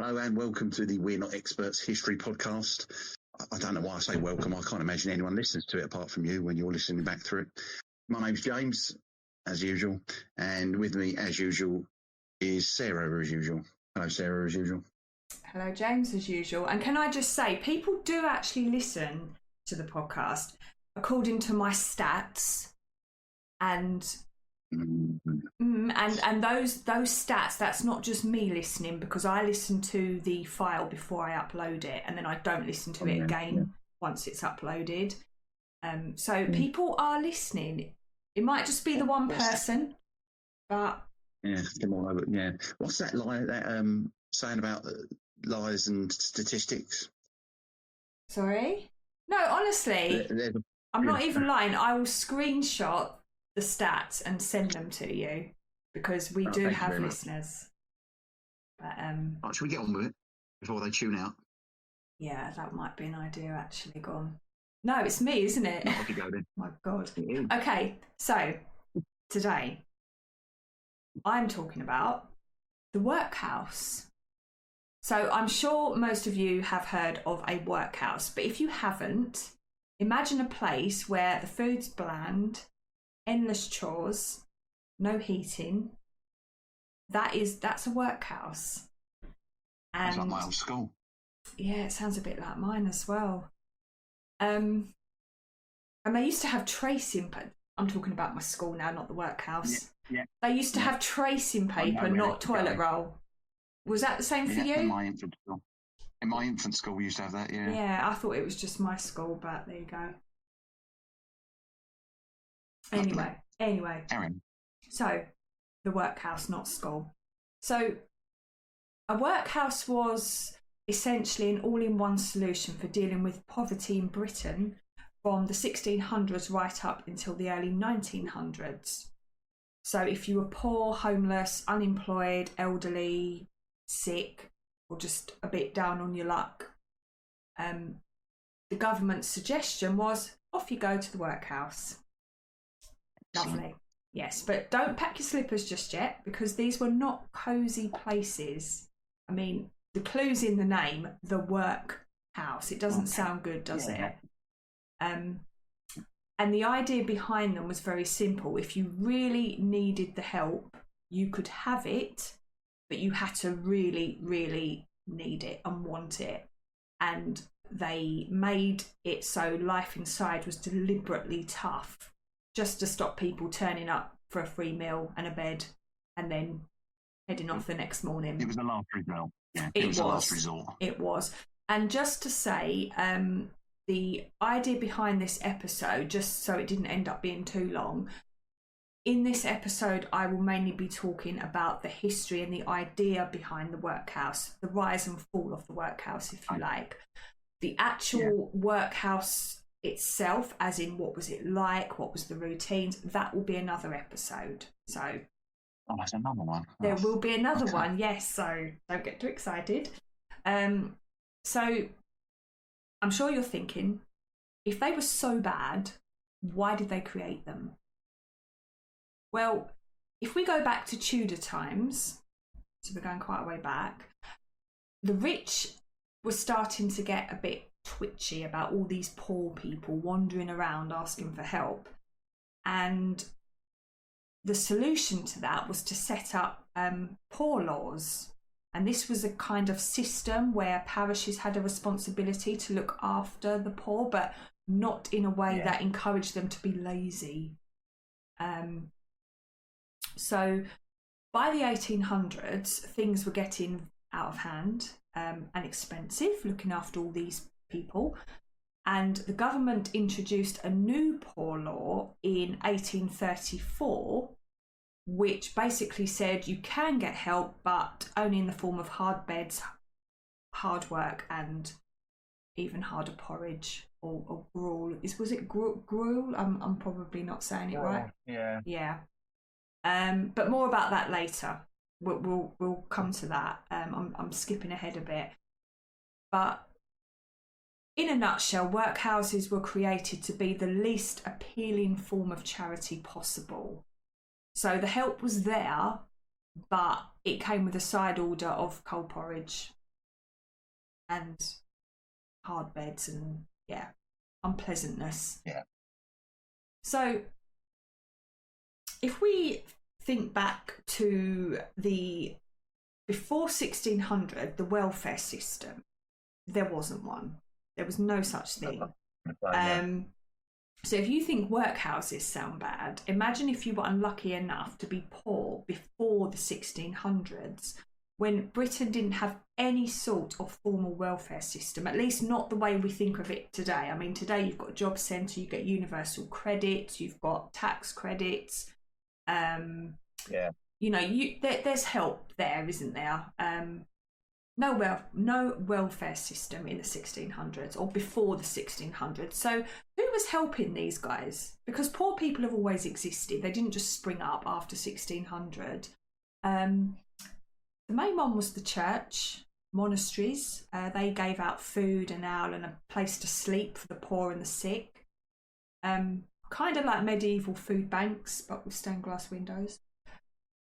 Hello and welcome to the We're Not Experts History Podcast. I don't know why I say welcome. I can't imagine anyone listens to it apart from you when you're listening back through it. My name's James, as usual, and with me, as usual, is Sarah, as usual. Hello, Sarah, as usual. Hello, James, as usual. And can I just say, people do actually listen to the podcast according to my stats, and those stats, that's not just me listening, because I listen to the file before I upload it, and then I don't listen to it again once it's uploaded. So people are listening. It might just be the one person, but come on over. Yeah, what's that lie that saying about lies and statistics? Sorry, no, honestly, I'm not even lying. I will screenshot the stats and send them to you, because we do have listeners. But should we get on with it before they tune out? Yeah, that might be an idea, actually. Go on. No, it's me, isn't it? Off you go then. My God. Okay, so today I'm talking about the workhouse. So I'm sure most of you have heard of a workhouse, but if you haven't, imagine a place where the food's bland, endless chores, no heating. That's a workhouse. And it's like my old school. Yeah, it sounds a bit like mine as well. And they used to have tracing paper. I'm talking about my school now, not the workhouse. Yeah. They used to have tracing paper, not toilet roll. Was that the same for you? In my infant school. In my infant school, we used to have that, yeah. Yeah, I thought it was just my school, but there you go. Anyway. Aaron. So, the workhouse, not school. So, a workhouse was essentially an all-in-one solution for dealing with poverty in Britain from the 1600s right up until the early 1900s. So if you were poor, homeless, unemployed, elderly, sick, or just a bit down on your luck, the government's suggestion was, off you go to the workhouse. Lovely. Yes, but don't pack your slippers just yet, because these were not cosy places. I mean, the clue's in the name, the workhouse. It doesn't sound good, does it? And the idea behind them was very simple. If you really needed the help, you could have it, but you had to really, really need it and want it. And they made it so life inside was deliberately tough, just to stop people turning up for a free meal and a bed and then heading off the next morning. It was the last resort. Yeah, it was the last resort. It was. And just to say, the idea behind this episode, just so it didn't end up being too long, in this episode I will mainly be talking about the history and the idea behind the workhouse, the rise and fall of the workhouse, if you like. The actual workhouse itself, as in what was it like, what was the routines, that will be another episode. So that's another one. There will be another one, yes, so don't get too excited. So I'm sure you're thinking, if they were so bad, why did they create them? Well, if we go back to Tudor times, so we're going quite a way back, the rich were starting to get a bit twitchy about all these poor people wandering around asking for help. And the solution to that was to set up poor laws. And this was a kind of system where parishes had a responsibility to look after the poor, but not in a way that encouraged them to be lazy. So by the 1800s, things were getting out of hand and expensive, looking after all these people. And the government introduced a new poor law in 1834, which basically said you can get help, but only in the form of hard beds, hard work, and even harder porridge or gruel. Was it gruel? I'm probably not saying it right. Yeah. But more about that later. We'll come to that. I'm skipping ahead a bit, but in a nutshell, workhouses were created to be the least appealing form of charity possible. So the help was there, but it came with a side order of cold porridge and hard beds and unpleasantness. Yeah. So if we think back to the before 1600, the welfare system, there wasn't one. There was no such thing. So if you think workhouses sound bad, imagine if you were unlucky enough to be poor before the 1600s, when Britain didn't have any sort of formal welfare system, at least not the way we think of it today. I mean, today you've got a job centre, you get universal credit, you've got tax credits. You know, there's help there, isn't there? No welfare system in the 1600s or before the 1600s. So who was helping these guys? Because poor people have always existed. They didn't just spring up after 1600. The main one was the church, monasteries. They gave out food and ale and a place to sleep for the poor and the sick. Kind of like medieval food banks, but with stained glass windows.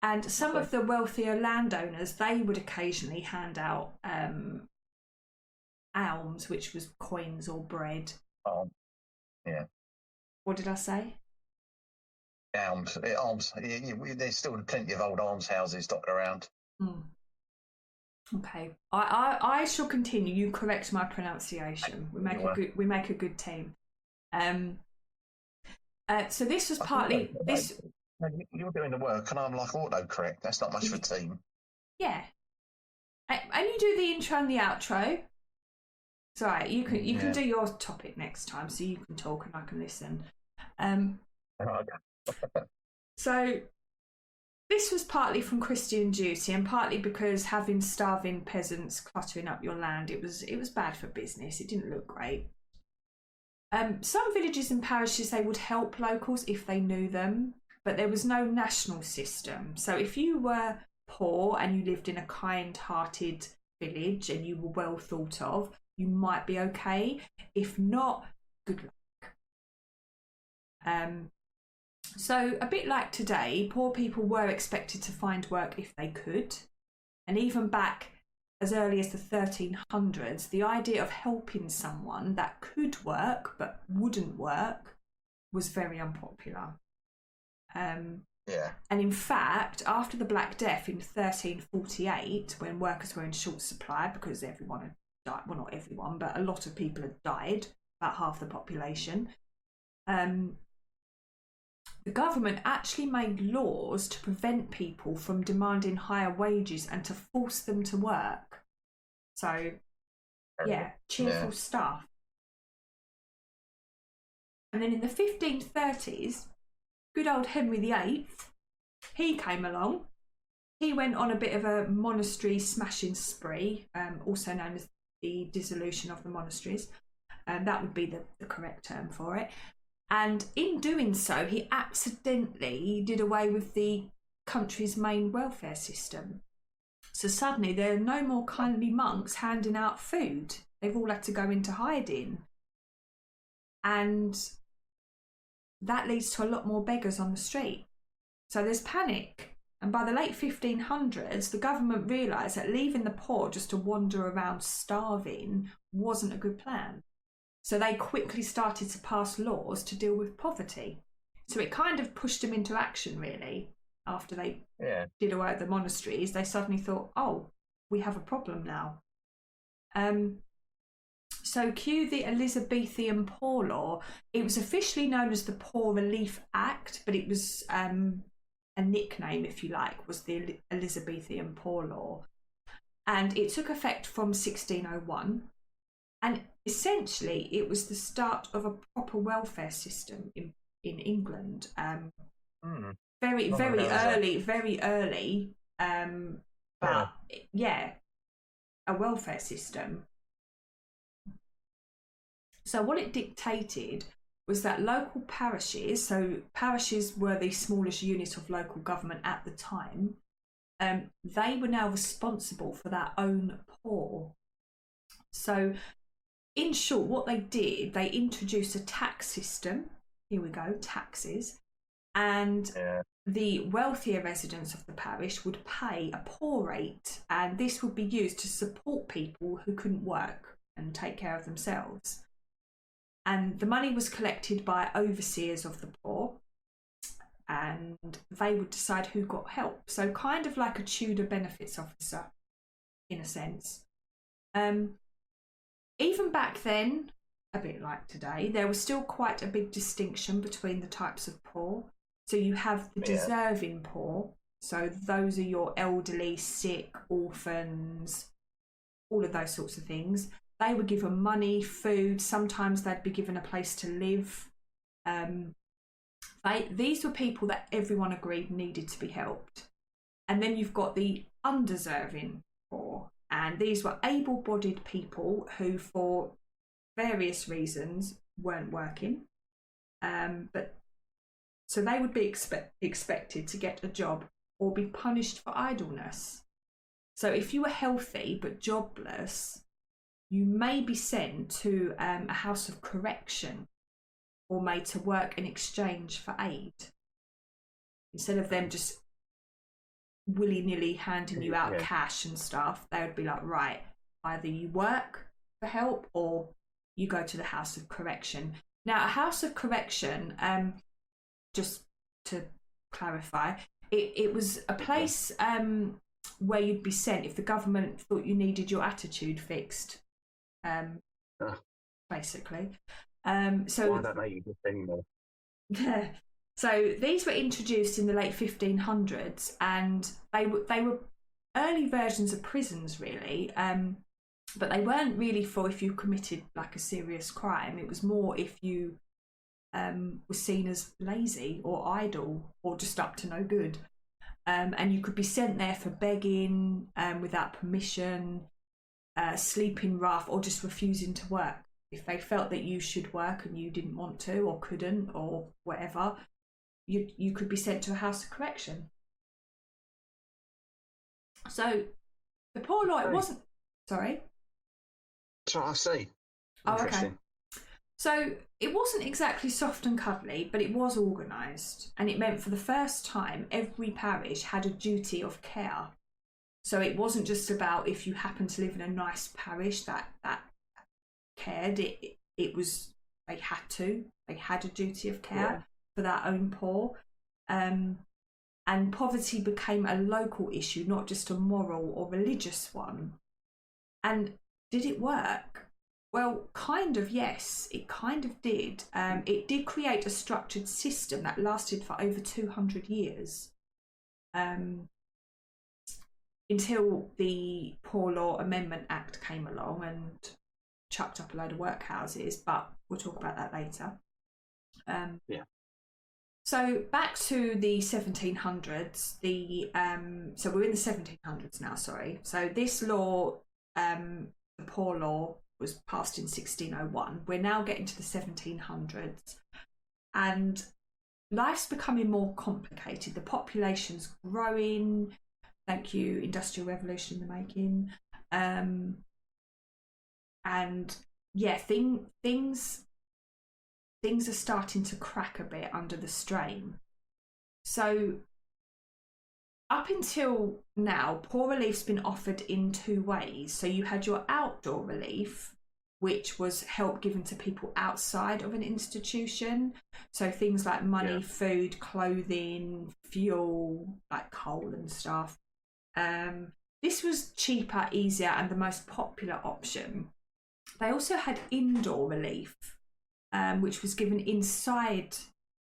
And some of the wealthier landowners, they would occasionally hand out alms, which was coins or bread. Yeah. What did I say? Alms. There's still plenty of old almshouses dotted around. Okay. I shall continue. You correct my pronunciation. We make a good team. So this was partly this. You're doing the work, and I'm like autocorrect. That's not much of a team. Yeah. And you do the intro and the outro. It's all right. You can do your topic next time, so you can talk and I can listen. So this was partly from Christian duty, and partly because having starving peasants cluttering up your land, it was bad for business. It didn't look great. Some villages and parishes, they would help locals if they knew them, but there was no national system. So if you were poor and you lived in a kind-hearted village and you were well thought of, you might be okay. If not, good luck. So a bit like today, poor people were expected to find work if they could. And even back as early as the 1300s, the idea of helping someone that could work but wouldn't work was very unpopular. And in fact, after the Black Death in 1348, when workers were in short supply because everyone had died, well, not everyone, but a lot of people had died, about half the population, the government actually made laws to prevent people from demanding higher wages and to force them to work. So, cheerful stuff. And then in the 1530s, good old Henry VIII, he came along. He went on a bit of a monastery smashing spree, also known as the dissolution of the monasteries. That would be the correct term for it. And in doing so, he accidentally did away with the country's main welfare system. So suddenly there are no more kindly monks handing out food. They've all had to go into hiding. And that leads to a lot more beggars on the street. So there's panic. And by the late 1500s, the government realised that leaving the poor just to wander around starving wasn't a good plan. So they quickly started to pass laws to deal with poverty. So it kind of pushed them into action, really. After they did away with the monasteries, they suddenly thought, oh, we have a problem now. So cue the Elizabethan Poor Law. It was officially known as the Poor Relief Act, but it was a nickname, if you like, was the Elizabethan Poor Law. And it took effect from 1601. And essentially, it was the start of a proper welfare system in England. Very early. But a welfare system. So what it dictated was that local parishes, so parishes were the smallest unit of local government at the time, they were now responsible for their own poor. So in short, what they did, they introduced a tax system. Here we go, taxes. and the wealthier residents of the parish would pay a poor rate, and this would be used to support people who couldn't work and take care of themselves. And the money was collected by overseers of the poor, and they would decide who got help. So kind of like a Tudor benefits officer, in a sense. Even back then, a bit like today, there was still quite a big distinction between the types of poor. So you have the deserving poor. So those are your elderly, sick, orphans, all of those sorts of things. They were given money, food. Sometimes they'd be given a place to live. These were people that everyone agreed needed to be helped. And then you've got the undeserving poor. And these were able-bodied people who, for various reasons, weren't working. So they would be expected to get a job or be punished for idleness. So if you were healthy but jobless, you may be sent to a house of correction or made to work in exchange for aid. Instead of them just willy-nilly handing you out cash and stuff, they would be like, right, either you work for help or you go to the house of correction. Now, a house of correction, just to clarify, it was a place where you'd be sent if the government thought you needed your attitude fixed, basically. So why don't they use this anymore? So these were introduced in the late 1500s, and they were early versions of prisons, really. But they weren't really for if you committed like a serious crime. It was more if you were seen as lazy or idle or just up to no good. And you could be sent there for begging without permission, sleeping rough, or just refusing to work. If they felt that you should work and you didn't want to or couldn't or whatever, you could be sent to a house of correction. So the poor law, it wasn't... Sorry? That's what I see. Oh, okay. So it wasn't exactly soft and cuddly, but it was organised, and it meant for the first time every parish had a duty of care. So it wasn't just about if you happened to live in a nice parish that cared. It was they had a duty of care for their own poor, and poverty became a local issue, not just a moral or religious one. And did it work? Well, kind of, yes, it kind of did. It did create a structured system that lasted for over 200 years, until the Poor Law Amendment Act came along and chucked up a load of workhouses, but we'll talk about that later. So back to the 1700s, so we're in the 1700s now, sorry. So this law, the Poor Law, was passed in 1601. We're now getting to the 1700s, and life's becoming more complicated. The population's growing. Thank you, Industrial Revolution in the making. And yeah, things are starting to crack a bit under the strain. So up until now, poor relief's been offered in two ways. So you had your outdoor relief, which was help given to people outside of an institution. So things like money, food, clothing, fuel, like coal and stuff. This was cheaper, easier, and the most popular option. They also had indoor relief, which was given inside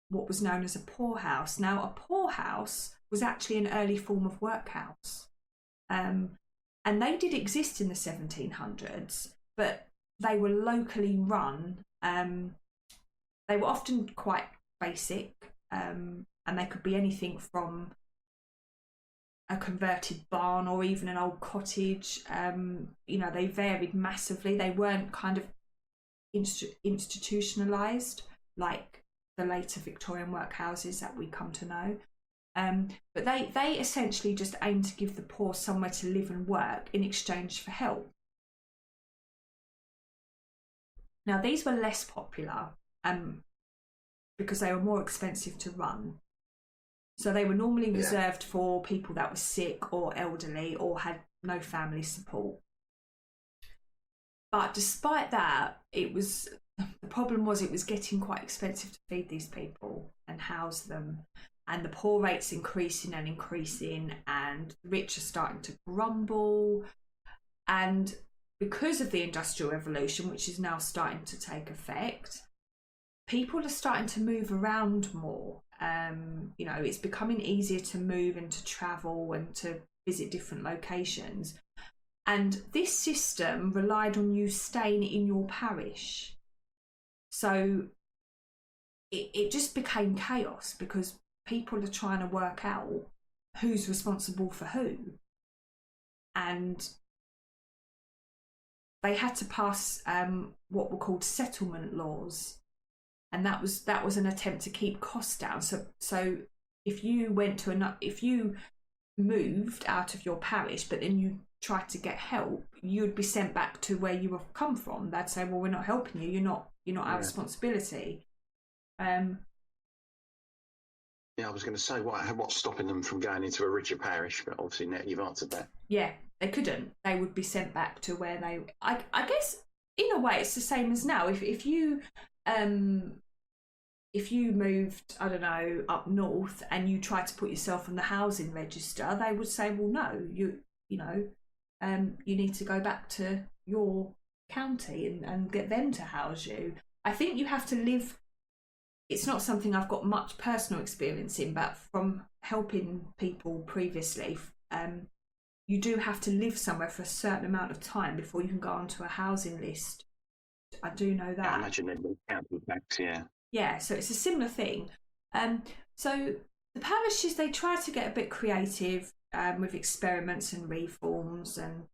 what was known as a poorhouse. Now, a poorhouse was actually an early form of workhouse. And they did exist in the 1700s, but they were locally run. They were often quite basic, and they could be anything from a converted barn or even an old cottage. They varied massively. They weren't kind of institutionalized like the later Victorian workhouses that we come to know. But they essentially just aimed to give the poor somewhere to live and work in exchange for help. Now, these were less popular because they were more expensive to run. So they were normally reserved for people that were sick or elderly or had no family support. But despite that, the problem was it was getting quite expensive to feed these people and house them. And the poor rate's increasing and increasing, and the rich are starting to grumble. And because of the Industrial Revolution, which is now starting to take effect, people are starting to move around more. You know, it's becoming easier to move and to travel and to visit different locations. And this system relied on you staying in your parish. So it just became chaos because people are trying to work out who's responsible for who. And they had to pass what were called settlement laws. And that was an attempt to keep costs down. So if you moved out of your parish, but then you tried to get help, you'd be sent back to where you have come from. They'd say, "Well, we're not helping you. You're not our responsibility." I was going to say what's stopping them from going into a richer parish, but obviously now you've answered that. Yeah, they couldn't. They would be sent back to where they. I guess in a way it's the same as now. If you moved, I don't know, up north and you tried to put yourself on the housing register, they would say, well, no, you need to go back to your county and get them to house you. I think you have to live. It's not something I've got much personal experience in, but from helping people previously, you do have to live somewhere for a certain amount of time before you can go onto a housing list. I do know that. I imagine they'd be council tax, Yeah, so it's a similar thing. So the parishes, they try to get a bit creative with experiments and reforms. And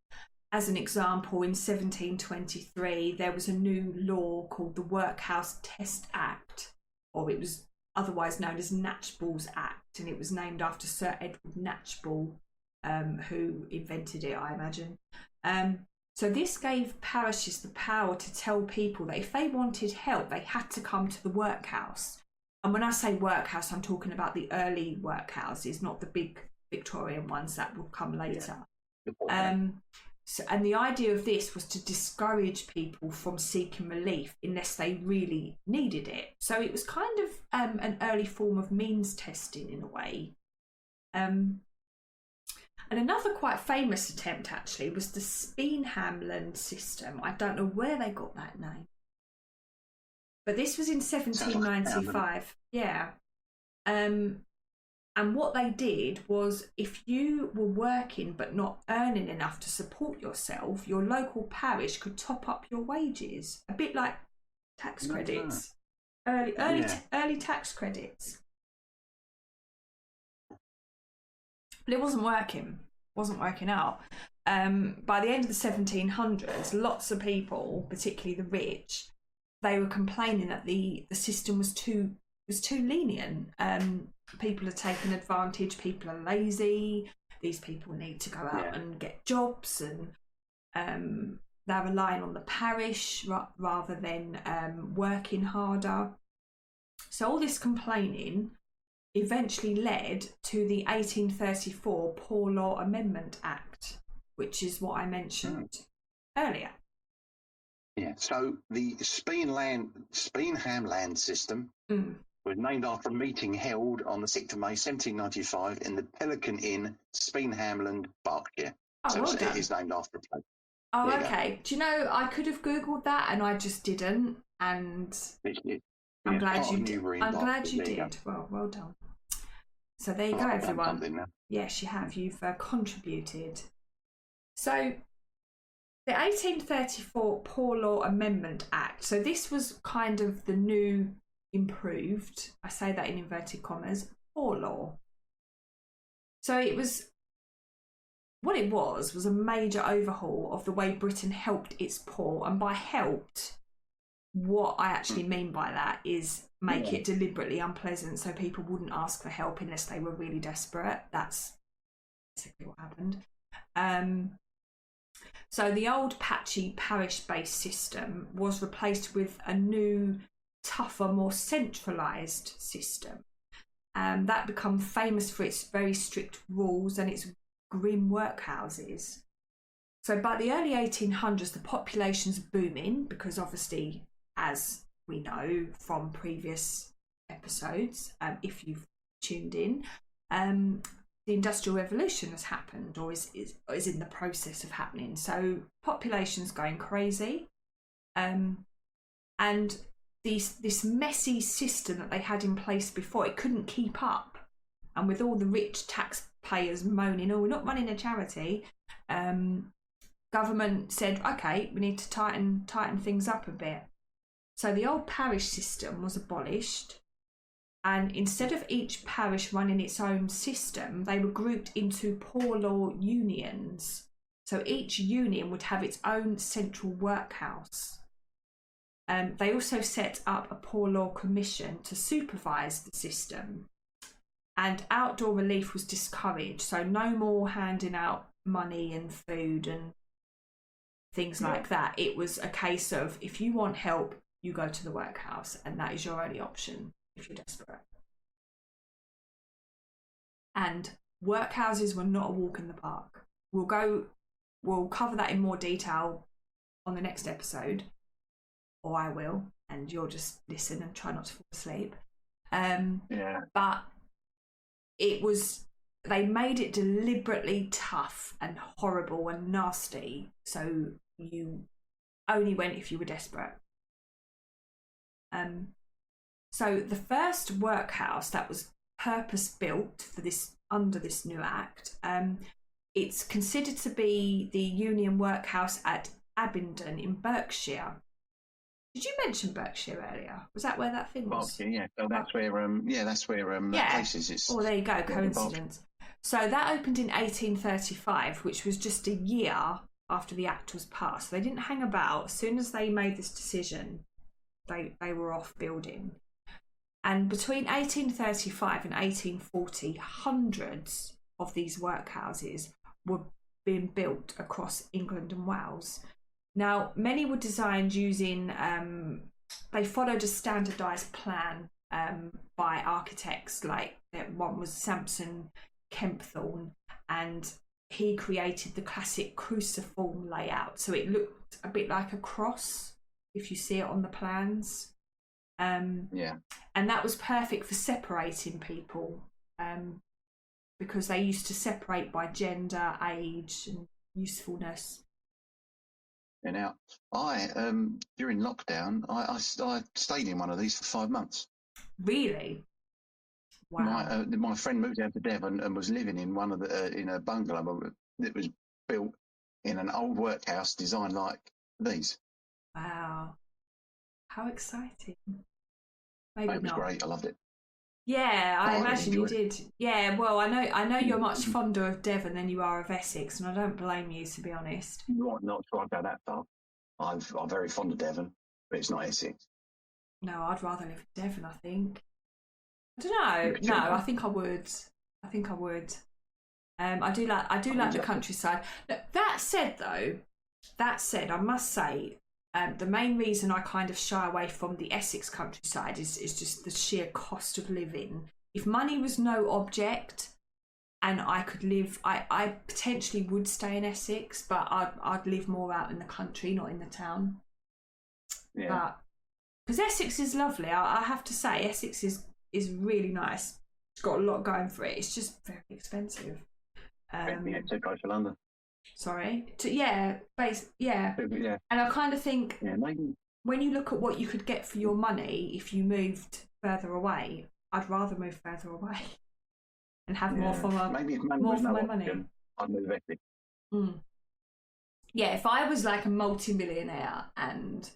as an example, in 1723, there was a new law called the Workhouse Test Act, or it was otherwise known as Knatchbull's Act, and it was named after Sir Edward Knatchbull, who invented it, I imagine. So this gave parishes the power to tell people that if they wanted help, they had to come to the workhouse. And when I say workhouse, I'm talking about the early workhouses, not the big Victorian ones that will come later. Yeah. And the idea of this was to discourage people from seeking relief unless they really needed it. So it was kind of an early form of means testing in a way. And another quite famous attempt, actually, was the Speenhamland system. I don't know where they got that name. But this was in 1795. Yeah. And what they did was, if you were working but not earning enough to support yourself, your local parish could top up your wages. A bit like tax credits. Early tax credits. But it wasn't working out. By the end of the 1700s, lots of people, particularly the rich, they were complaining that the system was too lenient. People are taking advantage, people are lazy, these people need to go out and get jobs, and they're relying on the parish rather than working harder. So all this complaining eventually led to the 1834 Poor Law Amendment Act, which is what I mentioned earlier. Yeah, so the Speenhamland system was named after a meeting held on the 6th of May 1795 in the Pelican Inn, Speenhamland, Berkshire. Oh, so well done. It is named after a place. Oh, okay. Do you know, I could have Googled that and I just didn't. And I'm glad you did. I'm glad you did. Well done. So there you go, everyone. Yes, you have. You've contributed. So the 1834 Poor Law Amendment Act. So this was kind of the new improved, I say that in inverted commas, poor law. So it was, what it was a major overhaul of the way Britain helped its poor. And by helped, what I actually mean by that is make it deliberately unpleasant so people wouldn't ask for help unless they were really desperate. That's basically what happened. So the old patchy parish-based system was replaced with a new, tougher, more centralised system. that become famous for its very strict rules and its grim workhouses. So by the early 1800s, the population's booming because obviously, as we know from previous episodes, if you've tuned in, the Industrial Revolution has happened or is in the process of happening. So population's going crazy. And this messy system that they had in place before, it couldn't keep up. And with all the rich taxpayers moaning, oh, we're not running a charity, government said, okay, we need to tighten things up a bit. So the old parish system was abolished, and instead of each parish running its own system, they were grouped into poor law unions. So each union would have its own central workhouse. They also set up a poor law commission to supervise the system. And outdoor relief was discouraged, so no more handing out money and food and things like that. It was a case of, if you want help, you go to the workhouse, and that is your only option if you're desperate. And workhouses were not a walk in the park. We'll cover that in more detail on the next episode, or I will, and you'll just listen and try not to fall asleep. But they made it deliberately tough and horrible and nasty, so you only went if you were desperate. So the first workhouse that was purpose-built for this, under this new act, it's considered to be the Union Workhouse at Abingdon in Berkshire. Did you mention Berkshire earlier? Was that where that thing was? Berkshire, yeah. So that's where that place is. It's, oh, there you go, coincidence. So that opened in 1835, which was just a year after the act was passed. They didn't hang about. As soon as they made this decision, they were off building. And between 1835 and 1840, hundreds of these workhouses were being built across England and Wales. Now, many were designed using, they followed a standardised plan by architects, like one was Sampson Kempthorne, and he created the classic cruciform layout. So it looked a bit like a cross, if you see it on the plans. And that was perfect for separating people, because they used to separate by gender, age and usefulness. And now, during lockdown, I stayed in one of these for 5 months. Really? Wow. My friend moved down to Devon and was living in one of the in a bungalow that was built in an old workhouse designed like these. Wow. How exciting. Maybe it was not. Great. I loved it. Yeah, I imagine you really did. Yeah, well, I know you're much fonder of Devon than you are of Essex, and I don't blame you, to be honest. Not sure I'd go that far. I'm very fond of Devon, but it's not Essex. No, I'd rather live in Devon, I think. I don't know. No, I think I would. I do like the countryside. That said, I must say, the main reason I kind of shy away from the Essex countryside is just the sheer cost of living. If money was no object and I could live, I potentially would stay in Essex, but I'd live more out in the country, not in the town. Yeah. But because Essex is lovely, I have to say, Essex is really nice. It's got a lot going for it. It's just very expensive. Too close to London. Sorry. Yeah. And I kind of think when you look at what you could get for your money if you moved further away, I'd rather move further away and have more for my money. I'd move Essex. Yeah, if I was like a multi-millionaire and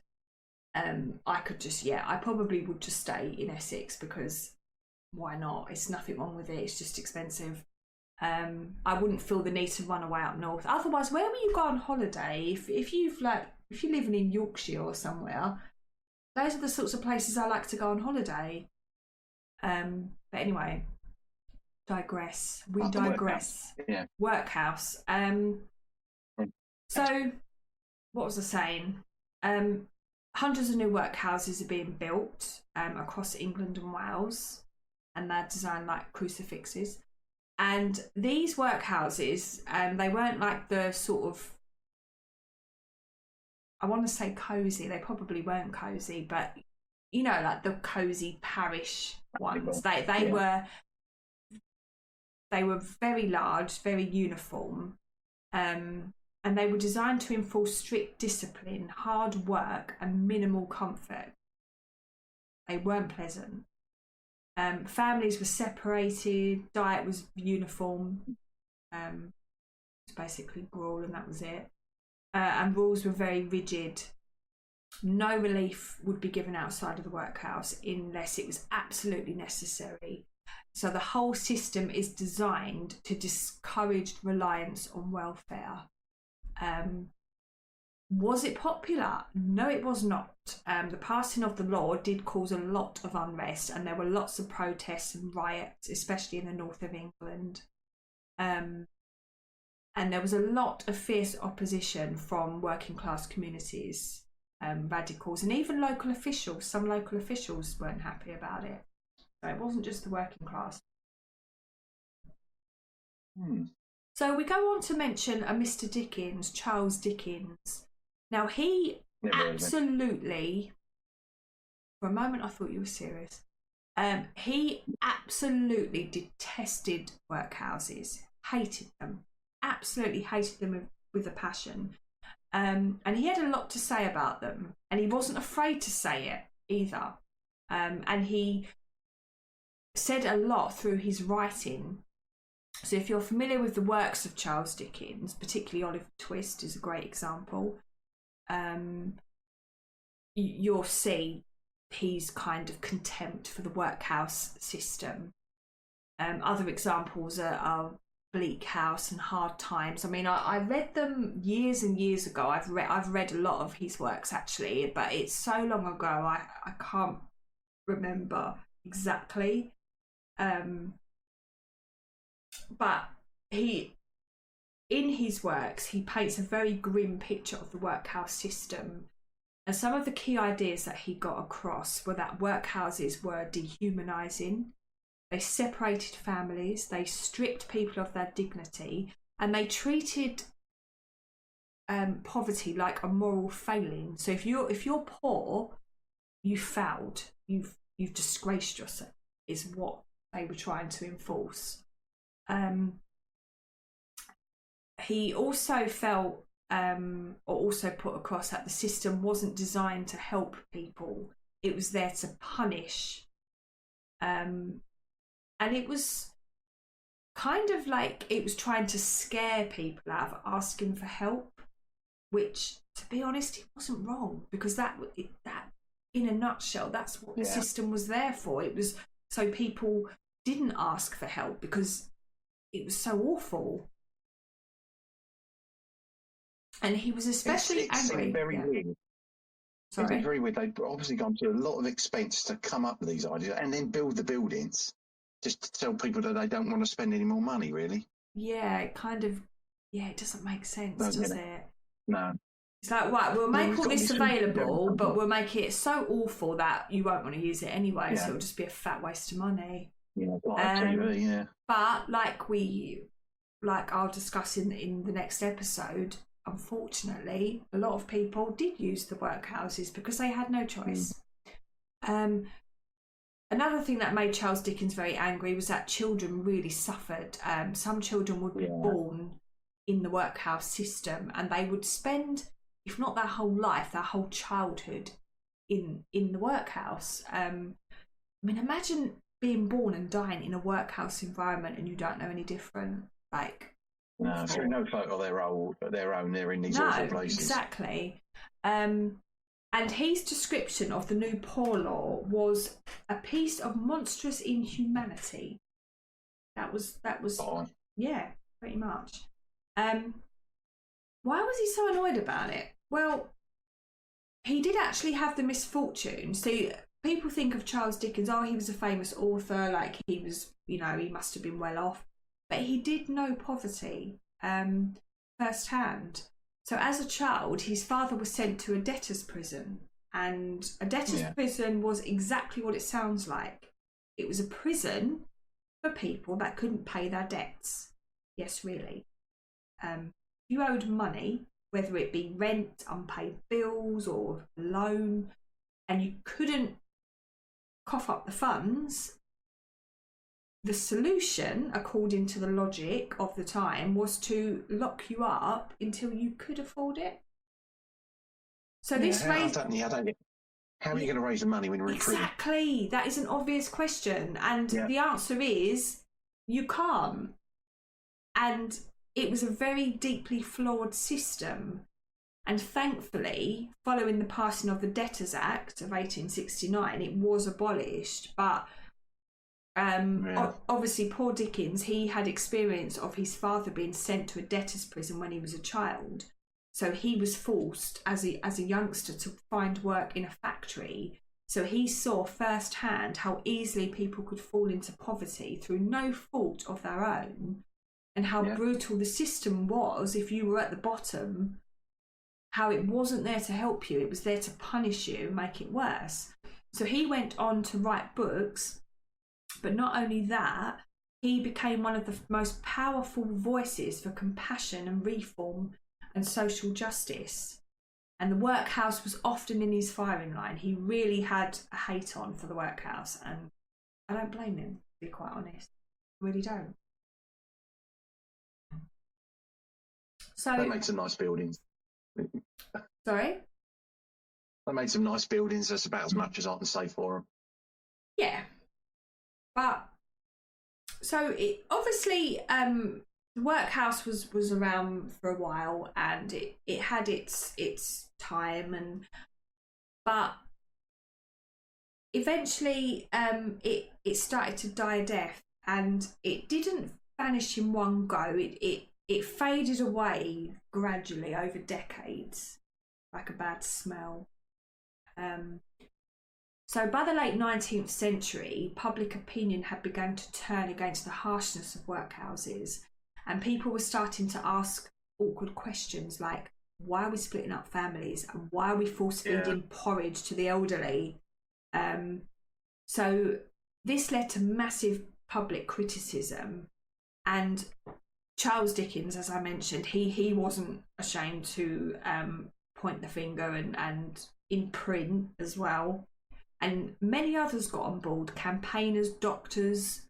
I could just, I probably would just stay in Essex, because why not? It's nothing wrong with it. It's just expensive. I wouldn't feel the need to run away up north. Otherwise, where will you go on holiday? If you're living in Yorkshire or somewhere, those are the sorts of places I like to go on holiday. But anyway, digress. We digress. Workhouse. So, what was I saying? Hundreds of new workhouses are being built across England and Wales. and they designed like crucifixes. And these workhouses, they weren't like the sort of, I want to say cosy. They probably weren't cosy, but you know, like the cosy parish ones. They were very large, very uniform, and they were designed to enforce strict discipline, hard work, and minimal comfort. They weren't pleasant. Families were separated. Diet was uniform. It's basically gruel, and that was it. And rules were very rigid. No relief would be given outside of the workhouse unless it was absolutely necessary. So the whole system is designed to discourage reliance on welfare. Was it popular? No, it was not. The passing of the law did cause a lot of unrest, and there were lots of protests and riots, especially in the north of England. And there was a lot of fierce opposition from working class communities, radicals, and even local officials. Some local officials weren't happy about it. So it wasn't just the working class. So we go on to mention a Mr. Dickens, Charles Dickens. Now he absolutely, for a moment I thought you were serious. He absolutely detested workhouses, hated them. Absolutely hated them with a passion, and he had a lot to say about them, and he wasn't afraid to say it either, and he said a lot through his writing. So if you're familiar with the works of Charles Dickens, particularly Oliver Twist is a great example, you'll see his kind of contempt for the workhouse system. Other examples are Bleak House and Hard Times. I mean, I read them years and years ago. I've read a lot of his works actually, but it's so long ago I can't remember exactly. But in his works, he paints a very grim picture of the workhouse system. And some of the key ideas that he got across were that workhouses were dehumanising. They separated families, they stripped people of their dignity, and they treated poverty like a moral failing. So if you're poor, you failed. You've disgraced yourself, is what they were trying to enforce. He also felt, or also put across, that the system wasn't designed to help people. It was there to punish. And it was kind of like it was trying to scare people out of asking for help, which, to be honest, he wasn't wrong, because that in a nutshell, that's what the system was there for. It was so people didn't ask for help because it was so awful. And he was especially angry. It's very weird. Sorry? It's very weird. They've obviously gone to a lot of expense to come up with these ideas and then build the buildings just to tell people that they don't want to spend any more money, really. Yeah, it kind of, it doesn't make sense, does it? No. It's like, right, we'll make all this available, but we'll make it so awful that you won't want to use it anyway, so it'll just be a fat waste of money. Yeah, TV, yeah. But like I'll discuss in the next episode, unfortunately, a lot of people did use the workhouses because they had no choice. Another thing that made Charles Dickens very angry was that children really suffered. Some children would be born in the workhouse system, and they would spend, if not their whole life, their whole childhood in the workhouse. I mean, imagine being born and dying in a workhouse environment and you don't know any different. Like, no, through no fault of their own, they're in these awful places. Exactly. And his description of the new poor law was a piece of monstrous inhumanity. That was yeah, pretty much. Why was he so annoyed about it? Well, he did actually have the misfortune. So people think of Charles Dickens, he was a famous author, like he was, he must have been well off. But he did know poverty firsthand. So as a child, his father was sent to a debtor's prison. And a debtor's prison was exactly what it sounds like. It was a prison for people that couldn't pay their debts. Yes, really. You owed money, whether it be rent, unpaid bills, or loan, and you couldn't cough up the funds. The solution, according to the logic of the time, was to lock you up until you could afford it. So this raised... How are you going to raise the money when you're in prison? Exactly. That is an obvious question. And the answer is you can't. And it was a very deeply flawed system. And thankfully, following the passing of the Debtors Act of 1869, it was abolished. But obviously, poor Dickens, he had experience of his father being sent to a debtor's prison when he was a child. So he was forced as a youngster to find work in a factory. So he saw firsthand how easily people could fall into poverty through no fault of their own, and how brutal the system was if you were at the bottom, how it wasn't there to help you, it was there to punish you and make it worse. So he went on to write books, but not only that, he became one of the most powerful voices for compassion and reform and social justice. And the workhouse was often in his firing line. He really had a hate on for the workhouse, and I don't blame him, to be quite honest. I really don't. So they made some nice buildings. Sorry? They made some nice buildings. That's about as much as I can say for them. Yeah. But so it obviously the workhouse was around for a while, and it had its time, but eventually it started to die a death, and it didn't vanish in one go. It faded away gradually over decades, like a bad smell. So by the late 19th century, public opinion had begun to turn against the harshness of workhouses, and people were starting to ask awkward questions like, why are we splitting up families, and why are we force feeding porridge to the elderly? So this led to massive public criticism, and Charles Dickens, as I mentioned, he wasn't ashamed to point the finger, and in print as well. And many others got on board. Campaigners, doctors,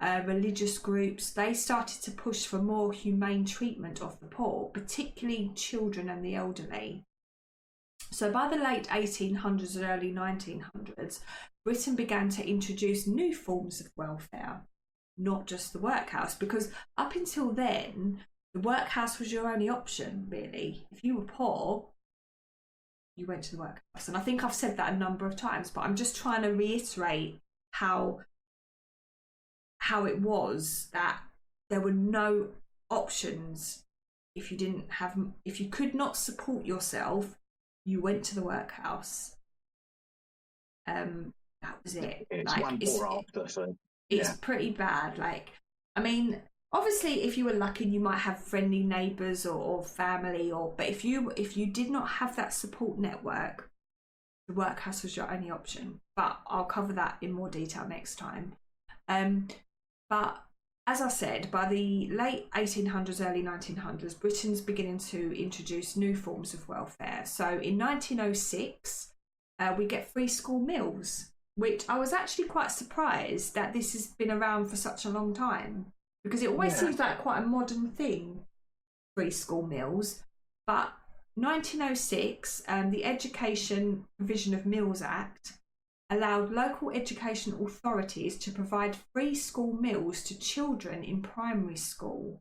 religious groups, they started to push for more humane treatment of the poor, particularly children and the elderly. So by the late 1800s and early 1900s, Britain began to introduce new forms of welfare, not just the workhouse, because up until then, the workhouse was your only option, really. If you were poor, you went to the workhouse. And I think I've said that a number of times, but I'm just trying to reiterate how it was that there were no options. If you could not support yourself, you went to the workhouse. That was it. It's like, one poor after, so it's pretty bad. Like, I mean, obviously, if you were lucky, you might have friendly neighbours or family, but if you did not have that support network, the workhouse was your only option. But I'll cover that in more detail next time. But as I said, by the late 1800s, early 1900s, Britain's beginning to introduce new forms of welfare. So in 1906, we get free school meals, which I was actually quite surprised that this has been around for such a long time, because it always seems like quite a modern thing, free school meals. But 1906, the Education Provision of Meals Act allowed local education authorities to provide free school meals to children in primary school,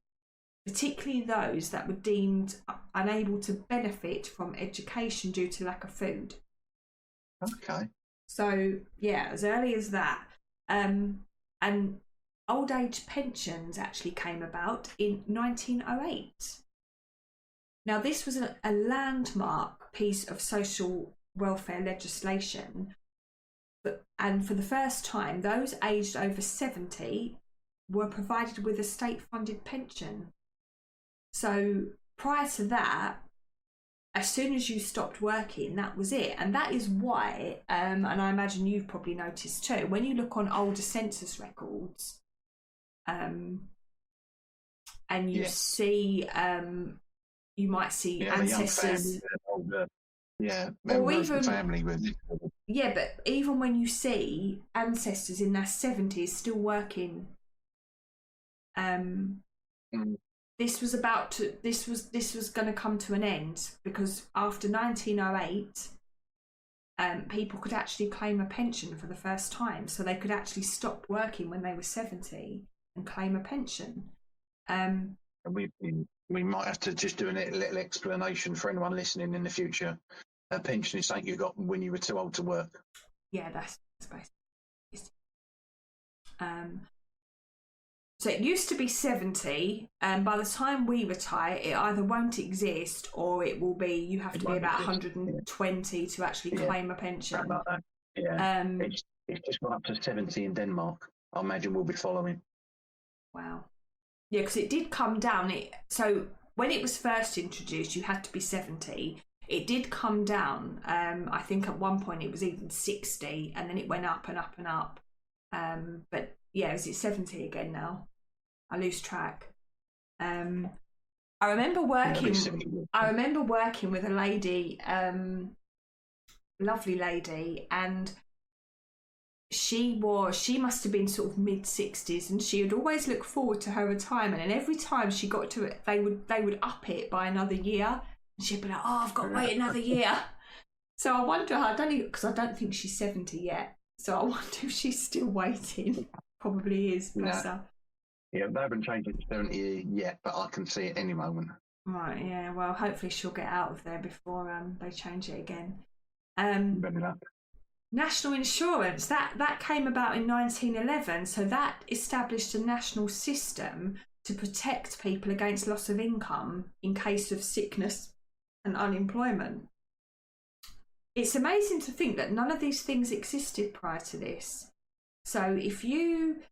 particularly those that were deemed unable to benefit from education due to lack of food. Okay. So, yeah, as early as that. And old age pensions actually came about in 1908. Now, this was a landmark piece of social welfare legislation, and for the first time, those aged over 70 were provided with a state-funded pension. So prior to that, as soon as you stopped working, that was it. And that is why, and I imagine you've probably noticed too, when you look on older census records, and you see, you might see ancestors, older, or even family with. Yeah, but even when you see ancestors in their 70s still working, this was going to come to an end, because after 1908, people could actually claim a pension for the first time, so they could actually stop working when they were 70 and claim a pension. And we might have to just do a little explanation for anyone listening in the future. A pension is something you got when you were too old to work. Yeah, that's basically. So it used to be 70, and by the time we retire, it either won't exist or it will be, you have to be about 120 to actually claim a pension. Like that. Yeah. It's just gone up to 70 in Denmark. I imagine we'll be following. Wow. Yeah, because it did come down. So when it was first introduced, you had to be 70. It did come down. I think at one point it was even 60, and then it went up and up and up. But yeah, is it 70 again now? I lose track. I remember working with a lady, lovely lady, and she must have been sort of mid-60s, and she would always look forward to her retirement, and every time she got to it, they would up it by another year, and she'd be like, "Oh, I've got to wait another year." So I wonder, because I don't think she's 70 yet, so I wonder if she's still waiting. Probably is. Bless her. Yeah, they haven't changed it to 70 yet, but I can see it any moment. Right, yeah, well, hopefully she'll get out of there before they change it again. National insurance, that came about in 1911, so that established a national system to protect people against loss of income in case of sickness and unemployment. It's amazing to think that none of these things existed prior to this. So if you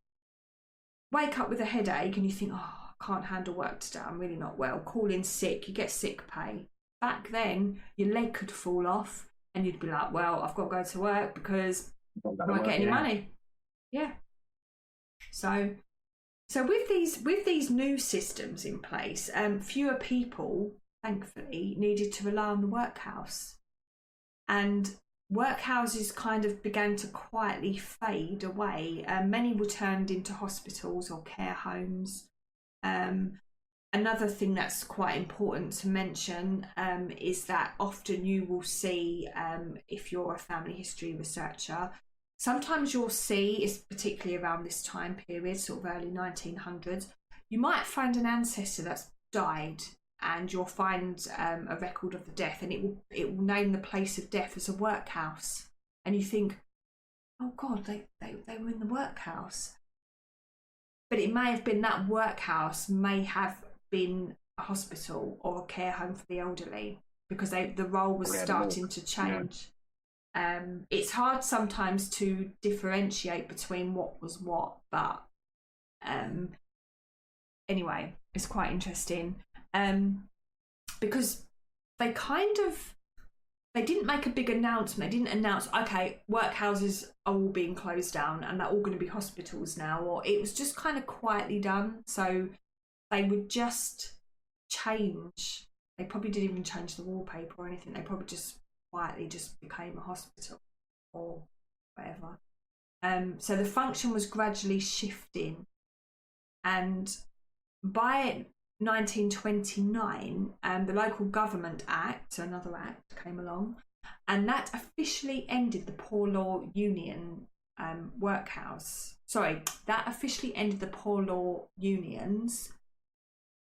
wake up with a headache and you think, "Oh, I can't handle work today, I'm really not well," call in sick, you get sick pay. Back then, your leg could fall off and you'd be like, "Well, I've got to go to work because I won't get any money." Yeah. So with these new systems in place, fewer people, thankfully, needed to rely on the workhouse. And workhouses kind of began to quietly fade away. Many were turned into hospitals or care homes. Another thing that's quite important to mention is that often you will see, if you're a family history researcher, sometimes you'll see, particularly around this time period, sort of early 1900s, you might find an ancestor that's died, and you'll find a record of the death, and it will name the place of death as a workhouse, and you think, "Oh God, they were in the workhouse." But it may have been that workhouse may have been a hospital or a care home for the elderly, because the role was starting to change. It's hard sometimes to differentiate between what was what, but anyway, it's quite interesting. Because they didn't make a big announcement. They didn't announce, okay, workhouses are all being closed down and they're all going to be hospitals now, or it was just kind of quietly done. So they would just change. They probably didn't even change the wallpaper or anything. They probably just quietly just became a hospital or whatever. So the function was gradually shifting, and by 1929, the Local Government Act, another act, came along, and that officially ended the Poor Law Union workhouse. Sorry, that officially ended the Poor Law Unions.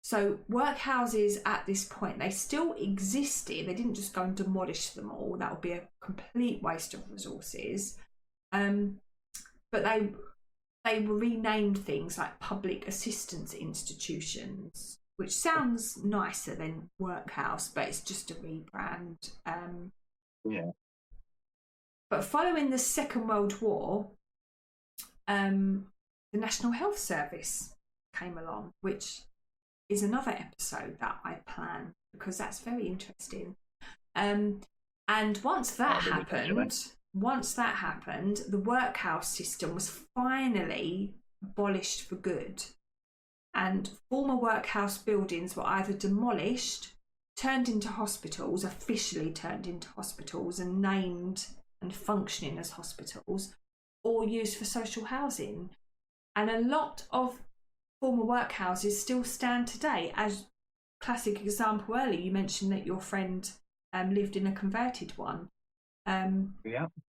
So workhouses at this point, they still existed. They didn't just go and demolish them all. That would be a complete waste of resources. But they were renamed things like public assistance institutions, which sounds nicer than workhouse, but it's just a rebrand. Yeah. But following the Second World War, the National Health Service came along, which is another episode that I plan, because that's very interesting. And once that happened, the workhouse system was finally abolished for good. And former workhouse buildings were either demolished, turned into hospitals, officially turned into hospitals and named and functioning as hospitals, or used for social housing. And a lot of former workhouses still stand today. As classic example earlier, you mentioned that your friend lived in a converted one.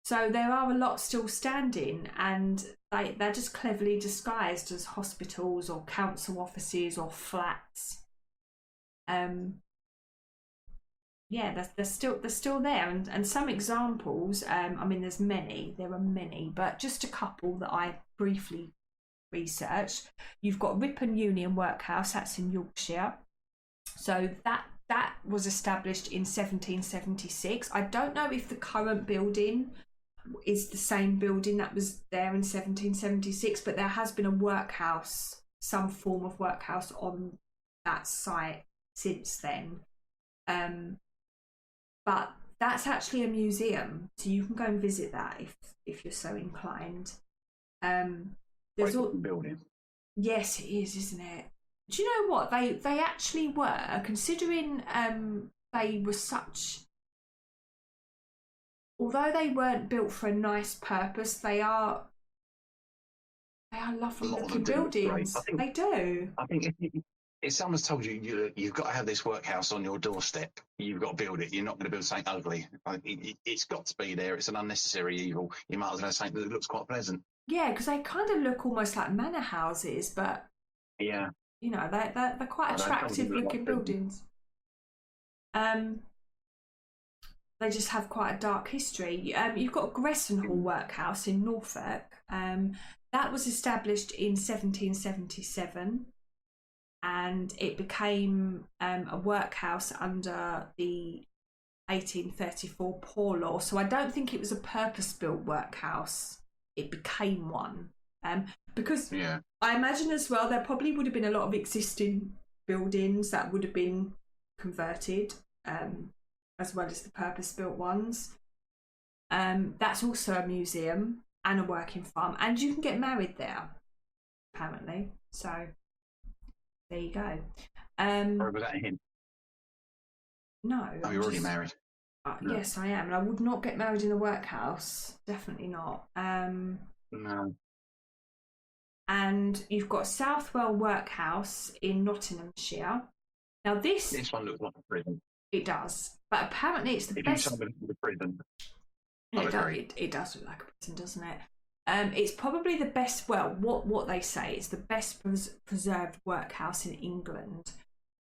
So there are a lot still standing, and they're just cleverly disguised as hospitals or council offices or flats. They're still there, and some examples. I mean, there are many, but just a couple that I briefly researched. You've got Ripon Union Workhouse, that's in Yorkshire. So that was established in 1776. I don't know if the current building is the same building that was there in 1776, but there has been a workhouse, some form of workhouse on that site since then. But that's actually a museum, so you can go and visit that if you're so inclined. There's all building. Yes, it is, isn't it? Do you know what they actually were, considering they were such. Although they weren't built for a nice purpose, they are lovely looking buildings. They do. I think if someone's told you've got to have this workhouse on your doorstep, you've got to build it. You're not going to build something ugly. It's got to be there. It's an unnecessary evil. You might as well have something that looks quite pleasant. Yeah, because they kind of look almost like manor houses, but yeah, you know, they're quite attractive looking buildings. They just have quite a dark history. You've got Gresson Hall Workhouse in Norfolk. That was established in 1777, and it became a workhouse under the 1834 Poor Law. So I don't think it was a purpose-built workhouse. It became one. Because I imagine as well there probably would have been a lot of existing buildings that would have been converted, as well as the purpose-built ones. That's also a museum and a working farm, and you can get married there, apparently. So there you go. Or was that a hint? No. Oh, you're already married. No. Yes, I am, and I would not get married in a workhouse. Definitely not. No. And you've got Southwell Workhouse in Nottinghamshire. Now this one looks like a prison. It does, but apparently it's the best. If you the prison, it does look like a prison, doesn't it? It's probably the best. Well, what they say it's the best preserved workhouse in England,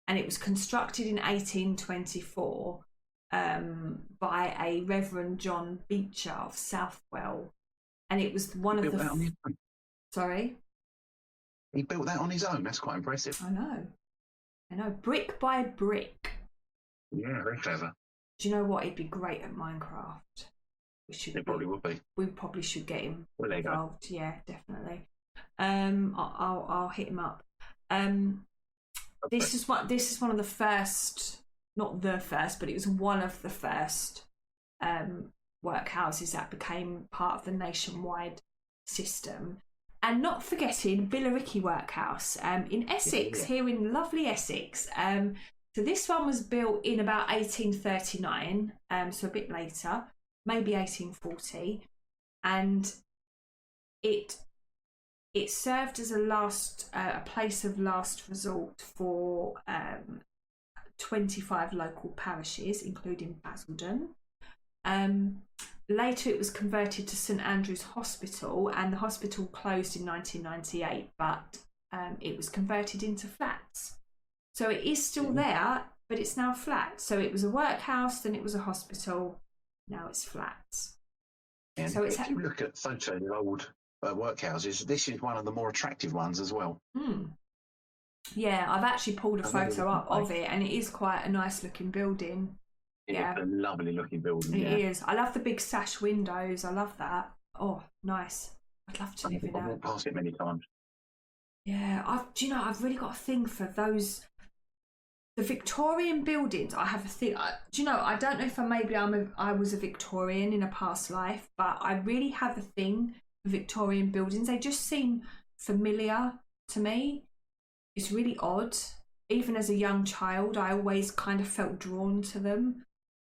and it was constructed in 1824 by a Reverend John Beecher of Southwell, and it was one of the. Sorry. He built that on his own. That's quite impressive. I know, brick by brick. Yeah, very clever. Do you know what? He'd be great at Minecraft. Probably would be. We probably should get him involved. Yeah, definitely. I'll hit him up. This is one of the first, not the first, but it was one of the first workhouses that became part of the nationwide system. And not forgetting Billericay Workhouse in Essex, here in lovely Essex. So this one was built in about 1839, so a bit later, maybe 1840, and it served as a place of last resort for 25 local parishes, including Basildon. Later it was converted to St Andrew's Hospital, and the hospital closed in 1998, but it was converted into flats. So it is still there, but it's now flat. So it was a workhouse, then it was a hospital, now it's flats. And so if you look at photos of old workhouses, this is one of the more attractive ones as well. Yeah, I've actually pulled a photo up of it, and it is quite a nice looking building. It's a lovely looking building. It is. I love the big sash windows. I love that. Oh, nice. I'd love to live in that. I've walked past it many times. Yeah, I've really got a thing for those The Victorian buildings, I have a thing. Do you know? I don't know if I was a Victorian in a past life, but I really have a thing for Victorian buildings. They just seem familiar to me. It's really odd. Even as a young child, I always kind of felt drawn to them.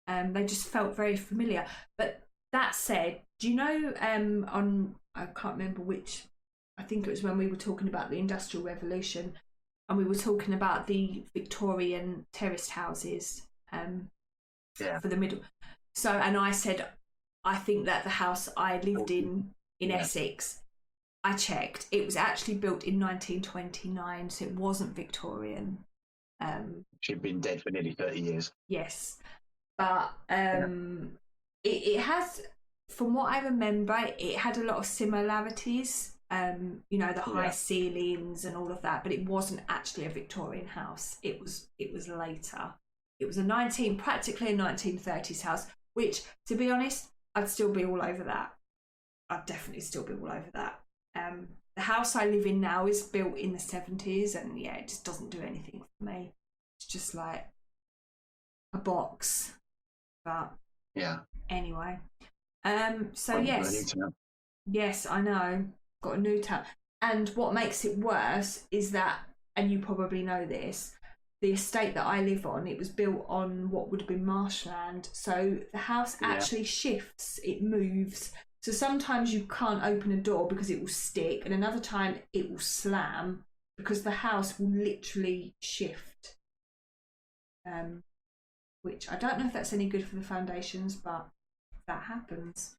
They just felt very familiar. But that said, do you know? I can't remember which. I think it was when we were talking about the Industrial Revolution. And we were talking about the Victorian terraced houses for the middle. So, and I said, I think that the house I lived in Essex, I checked, it was actually built in 1929, so it wasn't Victorian. She'd been dead for nearly 30 years. Yes. But it has, from what I remember, it had a lot of similarities. You know, the high ceilings and all of that, but it wasn't actually a Victorian house. It was later. It was practically a 1930s house, which, to be honest, I'd still be all over that. I'd definitely still be all over that. The house I live in now is built in the 70s, and yeah, it just doesn't do anything for me. It's just like a box. But anyway. So yes, I know. Got a new tab. And what makes it worse is that, and you probably know this, the estate that I live on, it was built on what would have been marshland. So the house actually shifts, it moves. So sometimes you can't open a door because it will stick, and another time it will slam because the house will literally shift. Which I don't know if that's any good for the foundations, but that happens.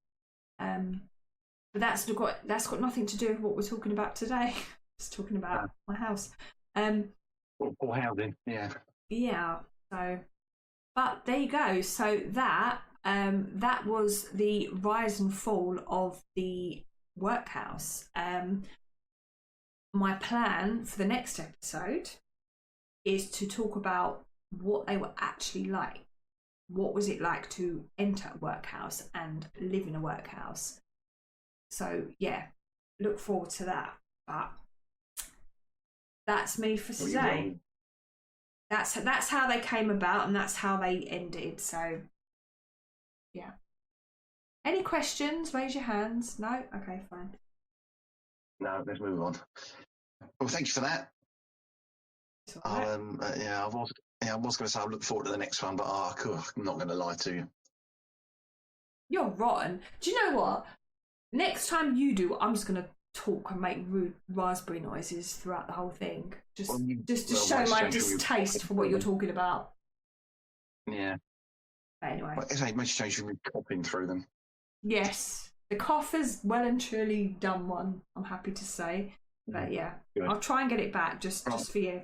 But that's got nothing to do with what we're talking about today. Just talking about my house. Or housing, Yeah. So, but there you go. So that was the rise and fall of the Workhouse. My plan for the next episode is to talk about what they were actually like. What was it like to enter a workhouse and live in a workhouse? So yeah, look forward to that. But that's me for today. That's how they came about, and that's how they ended. So yeah. Any questions? Raise your hands. No? Okay, fine. No, let's move on. Well, thank you for that. Right. I was going to say I look forward to the next one, but I'm not going to lie to you. You're rotten. Do you know what? Next time you do, I'm just going to talk and make rude raspberry noises throughout the whole thing. Just to show my distaste for what you're talking about. Yeah. But anyway. Well, it's a much change from coughing through them. Yes. The cough has well and truly done one, I'm happy to say. But yeah, good. I'll try and get it back just for you.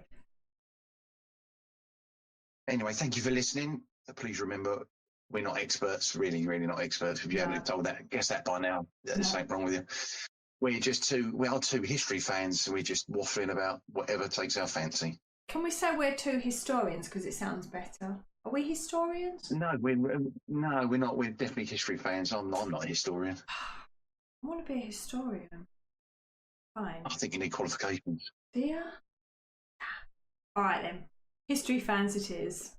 Anyway, thank you for listening. Please remember, we're not experts, really not experts. If you haven't told that, guess that by now. There's something wrong with you. We are two history fans, so we're just waffling about whatever takes our fancy. Can we say we're two historians because it sounds better? Are we historians? No, we're not. We're definitely history fans. I'm not a historian. I want to be a historian. Fine. I think you need qualifications. Do you? All right then. History fans it is.